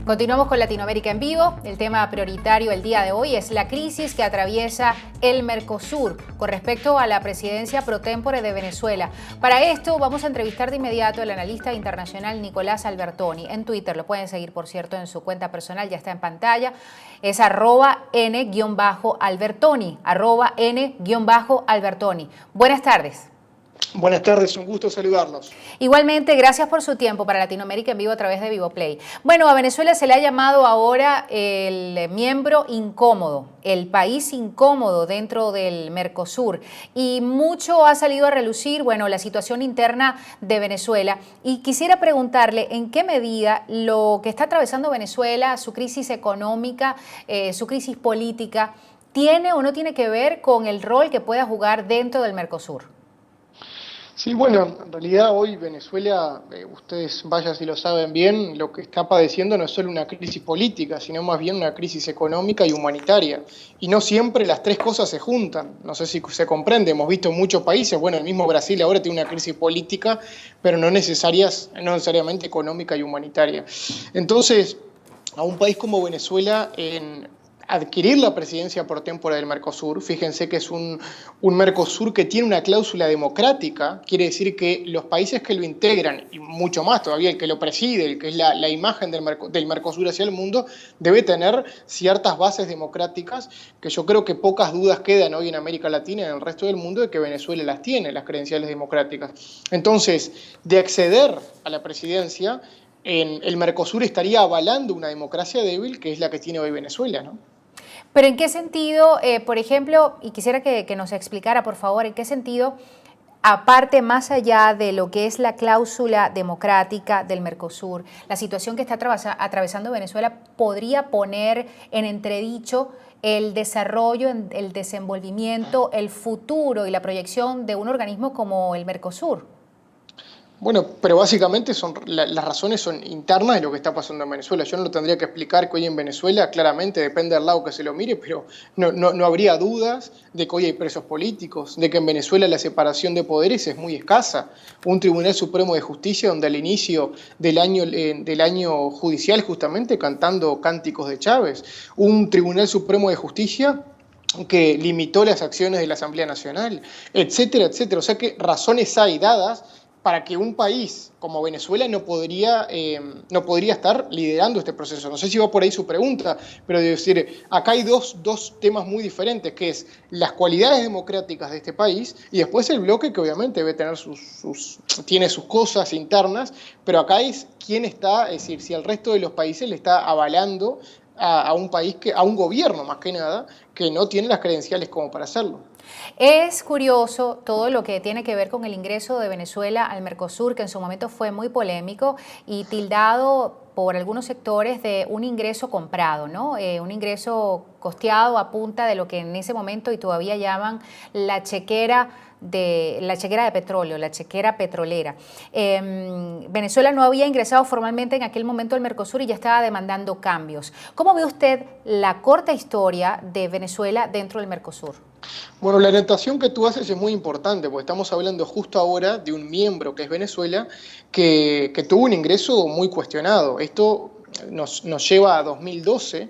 Continuamos con Latinoamérica en vivo. El tema prioritario el día de hoy es la crisis que atraviesa el Mercosur con respecto a la presidencia pro tempore de Venezuela. Para esto vamos a entrevistar de inmediato al analista internacional Nicolás Albertoni. En Twitter lo pueden seguir, por cierto, en su cuenta personal, ya está en pantalla. Es @n-albertoni, @n-albertoni. Buenas tardes. Buenas tardes, un gusto saludarlos. Igualmente, gracias por su tiempo para Latinoamérica en vivo a través de Vivoplay. Bueno, a Venezuela se le ha llamado ahora el miembro incómodo, el país incómodo dentro del Mercosur. Y mucho ha salido a relucir, bueno, la situación interna de Venezuela. Y quisiera preguntarle en qué medida lo que está atravesando Venezuela, su crisis económica, su crisis política, tiene o no tiene que ver con el rol que pueda jugar dentro del Mercosur. Sí, bueno, en realidad hoy Venezuela, ustedes vaya si lo saben bien, lo que está padeciendo no es solo una crisis política, sino más bien una crisis económica y humanitaria. Y no siempre las tres cosas se juntan. No sé si se comprende, hemos visto en muchos países, bueno, el mismo Brasil ahora tiene una crisis política, pero no necesariamente económica y humanitaria. Entonces, a un país como Venezuela, adquirir la presidencia por tempore del Mercosur, fíjense que es un Mercosur que tiene una cláusula democrática, quiere decir que los países que lo integran, y mucho más todavía el que lo preside, el que es la imagen del Mercosur hacia el mundo, debe tener ciertas bases democráticas que yo creo que pocas dudas quedan hoy en América Latina y en el resto del mundo de que Venezuela las tiene, las credenciales democráticas. Entonces, de acceder a la presidencia, el Mercosur estaría avalando una democracia débil que es la que tiene hoy Venezuela, ¿no? Pero ¿en qué sentido, por ejemplo, y quisiera que nos explicara, por favor, en qué sentido, aparte, más allá de lo que es la cláusula democrática del Mercosur, la situación que está atravesando Venezuela podría poner en entredicho el desarrollo, el desenvolvimiento, el futuro y la proyección de un organismo como el Mercosur? Bueno, pero básicamente las razones son internas de lo que está pasando en Venezuela. Yo no lo tendría que explicar que hoy en Venezuela, claramente, depende del lado que se lo mire, pero no habría dudas de que hoy hay presos políticos, de que en Venezuela la separación de poderes es muy escasa. Un Tribunal Supremo de Justicia donde al inicio del año judicial, justamente, cantando cánticos de Chávez. Un Tribunal Supremo de Justicia que limitó las acciones de la Asamblea Nacional, etcétera, etcétera. O sea que razones hay dadas para que un país como Venezuela no podría estar liderando este proceso. No sé si va por ahí su pregunta, pero debo decir, acá hay dos temas muy diferentes, que es las cualidades democráticas de este país y después el bloque que obviamente debe tener tiene sus cosas internas, pero acá es quién está, es decir, si el resto de los países le está avalando a un país, a un gobierno más que nada, que no tiene las credenciales como para hacerlo. Es curioso todo lo que tiene que ver con el ingreso de Venezuela al Mercosur, que en su momento fue muy polémico y tildado por algunos sectores de un ingreso comprado, ¿no? Un ingreso costeado a punta de lo que en ese momento y todavía llaman la chequera de petróleo, la chequera petrolera. Venezuela no había ingresado formalmente en aquel momento al Mercosur y ya estaba demandando cambios. ¿Cómo ve usted la corta historia de Venezuela dentro del Mercosur? Bueno, la anotación que tú haces es muy importante, porque estamos hablando justo ahora de un miembro que es Venezuela, que tuvo un ingreso muy cuestionado. Esto nos lleva a 2012,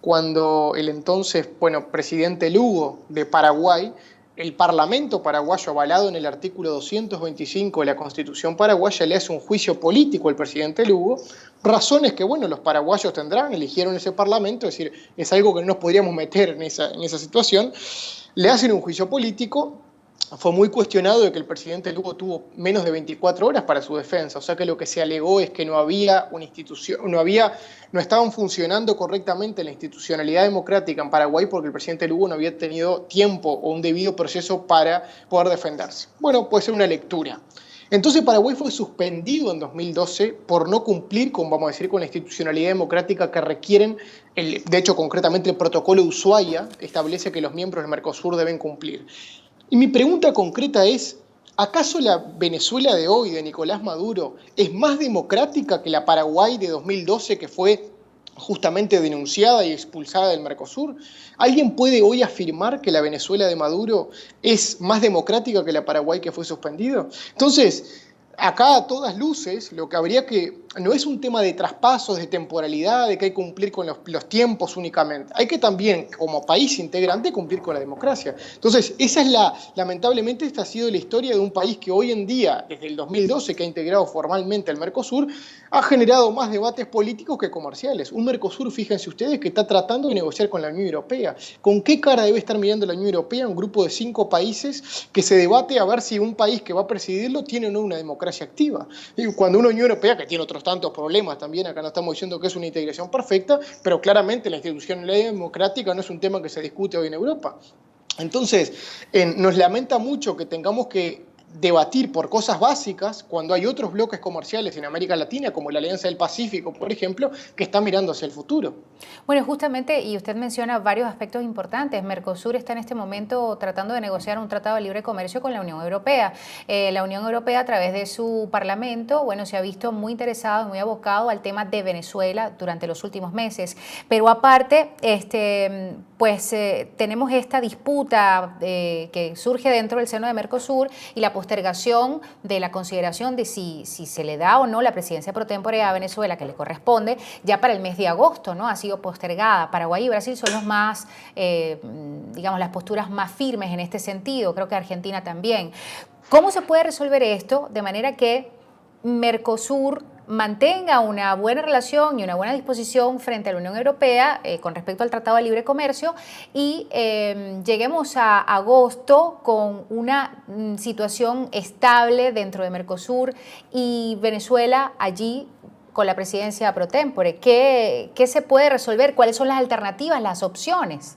cuando el entonces, presidente Lugo de Paraguay, el Parlamento paraguayo, avalado en el artículo 225 de la Constitución paraguaya, le hace un juicio político al presidente Lugo, razones que, los paraguayos tendrán, eligieron ese Parlamento, es decir, es algo que no nos podríamos meter en esa situación. Le hacen un juicio político, fue muy cuestionado de que el presidente Lugo tuvo menos de 24 horas para su defensa, o sea que lo que se alegó es que no había una institución, no estaban funcionando correctamente la institucionalidad democrática en Paraguay porque el presidente Lugo no había tenido tiempo o un debido proceso para poder defenderse. Bueno, puede ser una lectura. Entonces Paraguay fue suspendido en 2012 por no cumplir con, vamos a decir, con la institucionalidad democrática que requieren, de hecho concretamente el protocolo de Ushuaia establece que los miembros del Mercosur deben cumplir. Y mi pregunta concreta es, ¿acaso la Venezuela de hoy, de Nicolás Maduro, es más democrática que la Paraguay de 2012 que fue justamente denunciada y expulsada del Mercosur? ¿Alguien puede hoy afirmar que la Venezuela de Maduro es más democrática que la Paraguay que fue suspendido? Entonces, acá a todas luces lo que habría que, no es un tema de traspasos, de temporalidad, de que hay que cumplir con los tiempos únicamente, hay que también como país integrante cumplir con la democracia. Entonces esa es lamentablemente esta ha sido la historia de un país que hoy en día, desde el 2012 que ha integrado formalmente al Mercosur, ha generado más debates políticos que comerciales. Un Mercosur, fíjense ustedes, que está tratando de negociar con la Unión Europea. ¿Con qué cara debe estar mirando la Unión Europea un grupo de 5 países que se debate a ver si un país que va a presidirlo tiene o no una democracia activa? Y cuando una Unión Europea, que tiene otros tantos problemas también, acá no estamos diciendo que es una integración perfecta, pero claramente la institucionalidad democrática no es un tema que se discute hoy en Europa. Entonces, nos lamenta mucho que tengamos que debatir por cosas básicas cuando hay otros bloques comerciales en América Latina, como la Alianza del Pacífico, por ejemplo, que están mirando hacia el futuro. Bueno, justamente, y usted menciona varios aspectos importantes. Mercosur está en este momento tratando de negociar un tratado de libre comercio con la Unión Europea. La Unión Europea, a través de su parlamento, bueno, se ha visto muy interesado y muy abocado al tema de Venezuela durante los últimos meses. Pero aparte, tenemos esta disputa que surge dentro del seno de Mercosur y la postergación de la consideración de si se le da o no la presidencia pro tempore a Venezuela, que le corresponde, ya para el mes de agosto, ¿no? Ha sido postergada. Paraguay y Brasil son los más, digamos, las posturas más firmes en este sentido. Creo que Argentina también. ¿Cómo se puede resolver esto de manera que Mercosur mantenga una buena relación y una buena disposición frente a la Unión Europea con respecto al Tratado de Libre Comercio y lleguemos a agosto con una situación estable dentro de Mercosur y Venezuela allí con la presidencia pro tempore? ¿Qué se puede resolver? ¿Cuáles son las alternativas, las opciones?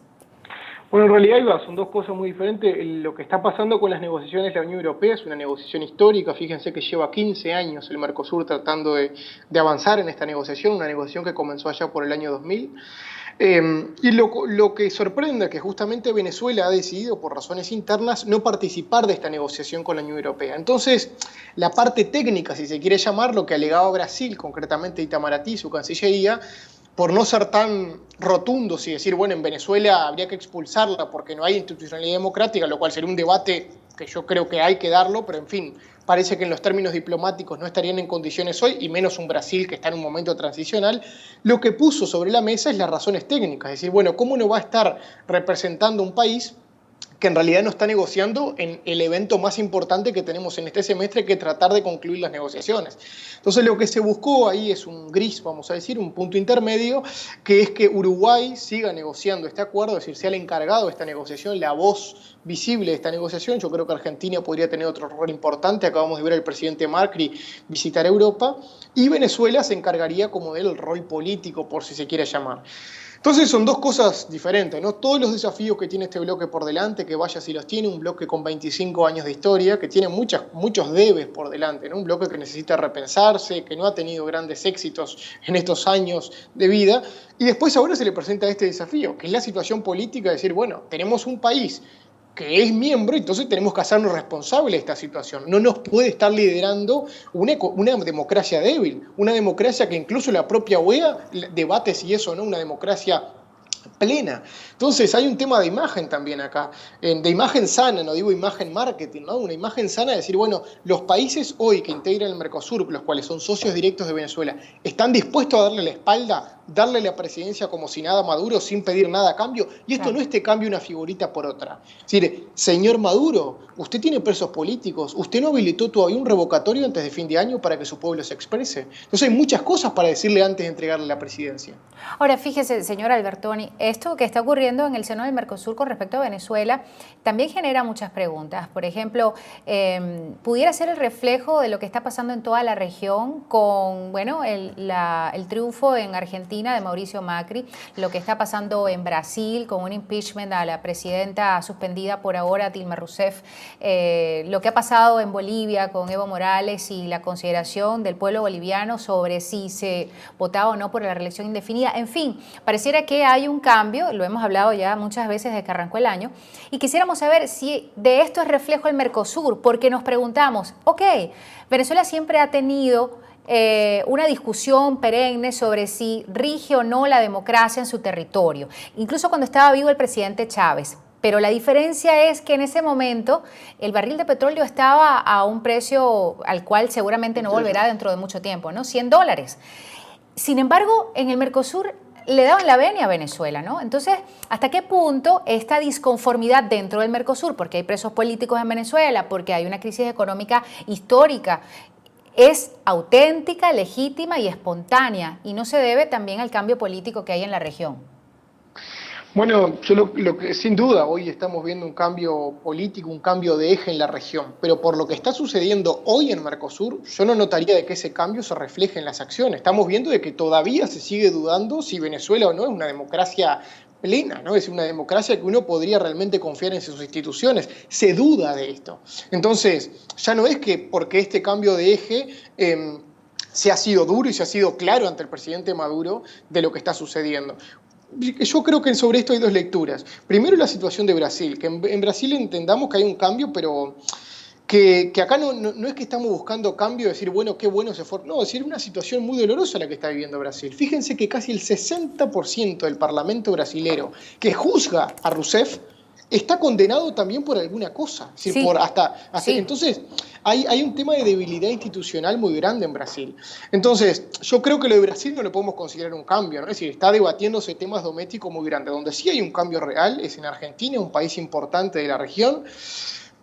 Bueno, en realidad, Iva, son dos cosas muy diferentes. Lo que está pasando con las negociaciones de la Unión Europea es una negociación histórica. Fíjense que lleva 15 años el Mercosur tratando de avanzar en esta negociación, una negociación que comenzó allá por el año 2000. Y lo que sorprende es que justamente Venezuela ha decidido, por razones internas, no participar de esta negociación con la Unión Europea. Entonces, la parte técnica, si se quiere llamar, lo que alegaba Brasil, concretamente Itamaraty, su cancillería, por no ser tan rotundos y decir, bueno, en Venezuela habría que expulsarla porque no hay institucionalidad democrática, lo cual sería un debate que yo creo que hay que darlo, pero en fin, parece que en los términos diplomáticos no estarían en condiciones hoy, y menos un Brasil que está en un momento transicional. Lo que puso sobre la mesa es las razones técnicas, es decir, bueno, ¿cómo no va a estar representando un país que en realidad no está negociando en el evento más importante que tenemos en este semestre, que tratar de concluir las negociaciones? Entonces lo que se buscó ahí es un gris, vamos a decir, un punto intermedio, que es que Uruguay siga negociando este acuerdo, es decir, sea el encargado de esta negociación, la voz visible de esta negociación. Yo creo que Argentina podría tener otro rol importante, acabamos de ver al presidente Macri visitar Europa, y Venezuela se encargaría como del rol político, por si se quiere llamar. Entonces son dos cosas diferentes, ¿no? Todos los desafíos que tiene este bloque por delante, que vaya si los tiene, un bloque con 25 años de historia, que tiene muchos debes por delante, ¿no? Un bloque que necesita repensarse, que no ha tenido grandes éxitos en estos años de vida, y después ahora se le presenta este desafío, que es la situación política, de decir, bueno, tenemos un país que es miembro, entonces tenemos que hacernos responsables de esta situación. No nos puede estar liderando una democracia débil, una democracia que incluso la propia OEA debate si eso o no, una democracia plena. Entonces hay un tema de imagen también acá, de imagen sana, no digo imagen marketing, ¿no? Una imagen sana de decir, bueno, los países hoy que integran el Mercosur, los cuales son socios directos de Venezuela, están dispuestos a darle la espalda, darle la presidencia como si nada a Maduro sin pedir nada a cambio, y esto no es te cambio una figurita por otra. Es decir, señor Maduro, usted tiene presos políticos, usted no habilitó todavía un revocatorio antes de fin de año para que su pueblo se exprese. Entonces hay muchas cosas para decirle antes de entregarle la presidencia. Ahora, fíjese, señor Albertoni, esto que está ocurriendo en el seno del Mercosur con respecto a Venezuela también genera muchas preguntas. Por ejemplo, ¿pudiera ser el reflejo de lo que está pasando en toda la región con, bueno, el triunfo en Argentina de Mauricio Macri, lo que está pasando en Brasil con un impeachment a la presidenta suspendida por ahora, Dilma Rousseff, lo que ha pasado en Bolivia con Evo Morales y la consideración del pueblo boliviano sobre si se votaba o no por la reelección indefinida? En fin, pareciera que hay un cambio, lo hemos hablado ya muchas veces desde que arrancó el año, y quisiéramos saber si de esto es reflejo el Mercosur, porque nos preguntamos, ok, Venezuela siempre ha tenido una discusión perenne sobre si rige o no la democracia en su territorio, incluso cuando estaba vivo el presidente Chávez. Pero la diferencia es que en ese momento el barril de petróleo estaba a un precio al cual seguramente no volverá dentro de mucho tiempo, ¿no? $100. Sin embargo, en el Mercosur le daban la venia a Venezuela, ¿no? Entonces, ¿hasta qué punto esta disconformidad dentro del Mercosur, porque hay presos políticos en Venezuela, porque hay una crisis económica histórica, es auténtica, legítima y espontánea y no se debe también al cambio político que hay en la región? Bueno, yo lo que sin duda hoy estamos viendo un cambio político, un cambio de eje en la región, pero por lo que está sucediendo hoy en Mercosur, yo no notaría de que ese cambio se refleje en las acciones. Estamos viendo de que todavía se sigue dudando si Venezuela o no es una democracia plena, ¿no? Es una democracia que uno podría realmente confiar en sus instituciones. Se duda de esto. Entonces, ya no es que porque este cambio de eje se ha sido duro y se ha sido claro ante el presidente Maduro de lo que está sucediendo. Yo creo que sobre esto hay dos lecturas. Primero, la situación de Brasil, que en Brasil entendamos que hay un cambio, pero que acá no es que estamos buscando cambio, decir, bueno, qué bueno se fue. No, es decir, una situación muy dolorosa la que está viviendo Brasil. Fíjense que casi el 60% del Parlamento brasilero que juzga a Rousseff está condenado también por alguna cosa. Es decir, Sí, por hasta, sí. entonces, hay un tema de debilidad institucional muy grande en Brasil. Entonces, yo creo que lo de Brasil no lo podemos considerar un cambio, ¿no? Es decir, está debatiéndose temas domésticos muy grandes. Donde sí hay un cambio real es en Argentina, un país importante de la región,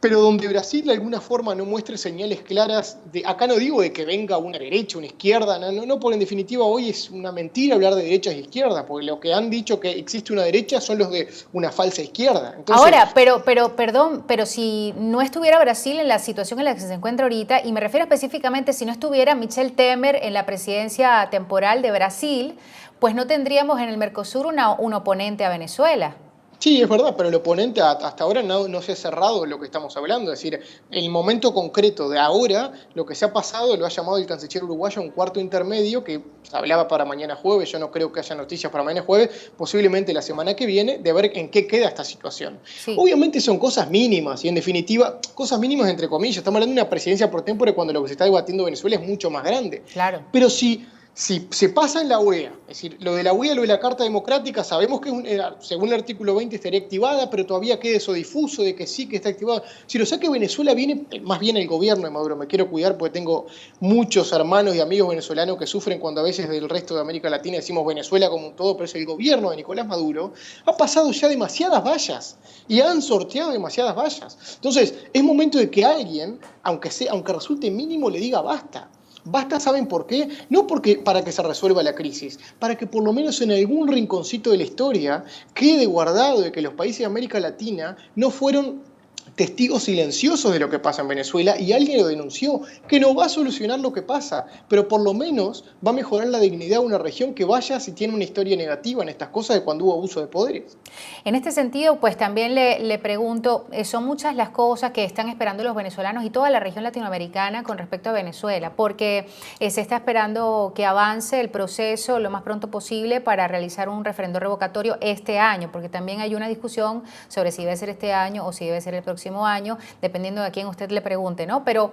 pero donde Brasil de alguna forma no muestre señales claras de, acá no digo de que venga una derecha, una izquierda, no, porque en definitiva hoy es una mentira hablar de derechas e izquierdas, porque lo que han dicho que existe una derecha son los de una falsa izquierda. Entonces, Ahora, perdón, pero si no estuviera Brasil en la situación en la que se encuentra ahorita, y me refiero específicamente si no estuviera Michel Temer en la presidencia temporal de Brasil, pues no tendríamos en el Mercosur un oponente a Venezuela. sí, es verdad, pero el oponente hasta ahora no se ha cerrado lo que estamos hablando. Es decir, el momento concreto de ahora, lo que se ha pasado, lo ha llamado el canciller uruguayo un cuarto intermedio, que se hablaba para mañana jueves, yo no creo que haya noticias para mañana jueves, posiblemente la semana que viene, de ver en qué queda esta situación. Sí, Obviamente son cosas mínimas, y en definitiva, cosas mínimas entre comillas. Estamos hablando de una presidencia por tempore cuando lo que se está debatiendo en Venezuela es mucho más grande. claro. Pero si se pasa en la OEA, es decir, lo de la OEA, lo de la Carta Democrática, sabemos que según el artículo 20 estaría activada, pero todavía queda eso difuso de que sí, que está activada. Si lo sabe que Venezuela viene, más bien el gobierno de Maduro, me quiero cuidar porque tengo muchos hermanos y amigos venezolanos que sufren cuando a veces del resto de América Latina decimos Venezuela como un todo, pero es el gobierno de Nicolás Maduro, ha pasado ya demasiadas vallas y han sorteado demasiadas vallas. Entonces, es momento de que alguien, aunque resulte mínimo, le diga basta. Basta, ¿saben por qué? No porque para que se resuelva la crisis, para que por lo menos en algún rinconcito de la historia quede guardado de que los países de América Latina no fueron testigos silenciosos de lo que pasa en Venezuela y alguien lo denunció, que no va a solucionar lo que pasa, pero por lo menos va a mejorar la dignidad de una región que vaya si tiene una historia negativa en estas cosas de cuando hubo abuso de poderes. En este sentido, pues también le pregunto, son muchas las cosas que están esperando los venezolanos y toda la región latinoamericana con respecto a Venezuela, porque se está esperando que avance el proceso lo más pronto posible para realizar un referendo revocatorio este año, porque también hay una discusión sobre si debe ser este año o si debe ser el próximo año, dependiendo de a quién usted le pregunte, ¿no? Pero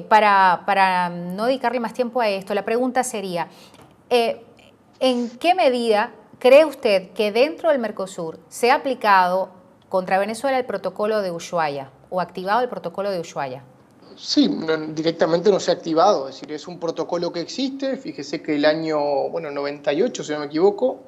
para no dedicarle más tiempo a esto, la pregunta sería, ¿en qué medida cree usted que dentro del Mercosur se ha aplicado contra Venezuela el protocolo de Ushuaia o activado el protocolo de Ushuaia? Sí, directamente no se ha activado, es decir, es un protocolo que existe, fíjese que el año, 98, si no me equivoco,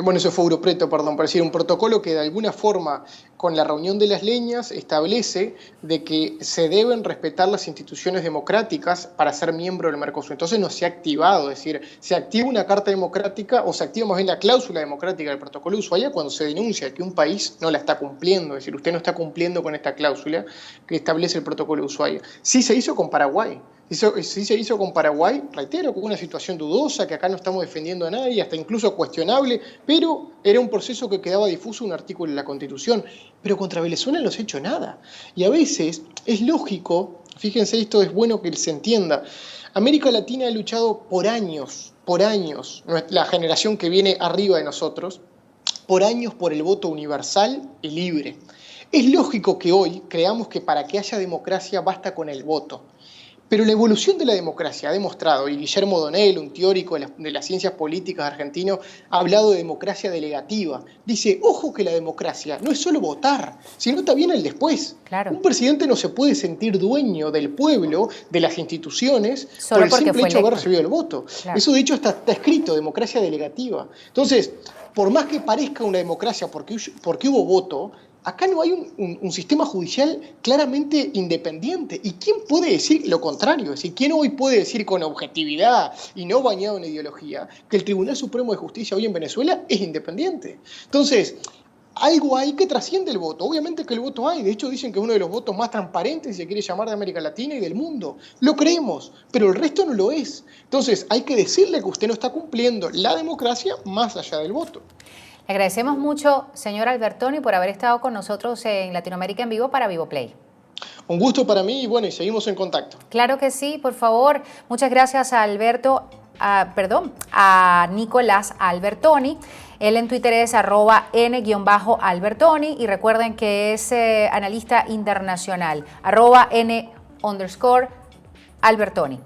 bueno, eso fue Europreto, perdón, para decir, un protocolo que de alguna forma, con la reunión de las leñas, establece de que se deben respetar las instituciones democráticas para ser miembro del Mercosur. Entonces no se ha activado, es decir, se activa una carta democrática o se activa más bien la cláusula democrática del protocolo de Ushuaia cuando se denuncia que un país no la está cumpliendo, es decir, usted no está cumpliendo con esta cláusula que establece el protocolo de Ushuaia. Sí se hizo con Paraguay. Sí se hizo con Paraguay, reitero, con una situación dudosa, que acá no estamos defendiendo a nadie, hasta incluso cuestionable, pero era un proceso que quedaba difuso un artículo en la Constitución. Pero contra Venezuela no se ha hecho nada. Y a veces es lógico, fíjense, esto es bueno que se entienda, América Latina ha luchado por años, la generación que viene arriba de nosotros, por años por el voto universal y libre. Es lógico que hoy creamos que para que haya democracia basta con el voto. Pero la evolución de la democracia ha demostrado, y Guillermo O'Donnell, un teórico de las ciencias políticas argentino, ha hablado de democracia delegativa. Dice, ojo que la democracia no es solo votar, sino también el después. Claro. Un presidente no se puede sentir dueño del pueblo, de las instituciones, Solo por el porque simple fue hecho de haber electo. recibido el voto. Claro. Eso de hecho está escrito, democracia delegativa. Entonces, por más que parezca una democracia porque hubo voto, acá no hay un sistema judicial claramente independiente. ¿Y quién puede decir lo contrario? Es decir, ¿quién hoy puede decir con objetividad y no bañado en ideología que el Tribunal Supremo de Justicia hoy en Venezuela es independiente? Entonces, algo hay que trasciende el voto. Obviamente que el voto hay. De hecho, dicen que es uno de los votos más transparentes, si se quiere llamar, de América Latina y del mundo. Lo creemos, pero el resto no lo es. Entonces, hay que decirle que usted no está cumpliendo la democracia más allá del voto. Le agradecemos mucho, señor Albertoni, por haber estado con nosotros en Latinoamérica en Vivo para Vivo Play. Un gusto para mí y bueno, y seguimos en contacto. Claro que sí, por favor. Muchas gracias a a Nicolás Albertoni. Él en Twitter es @n_Albertoni y recuerden que es analista internacional, @n_Albertoni.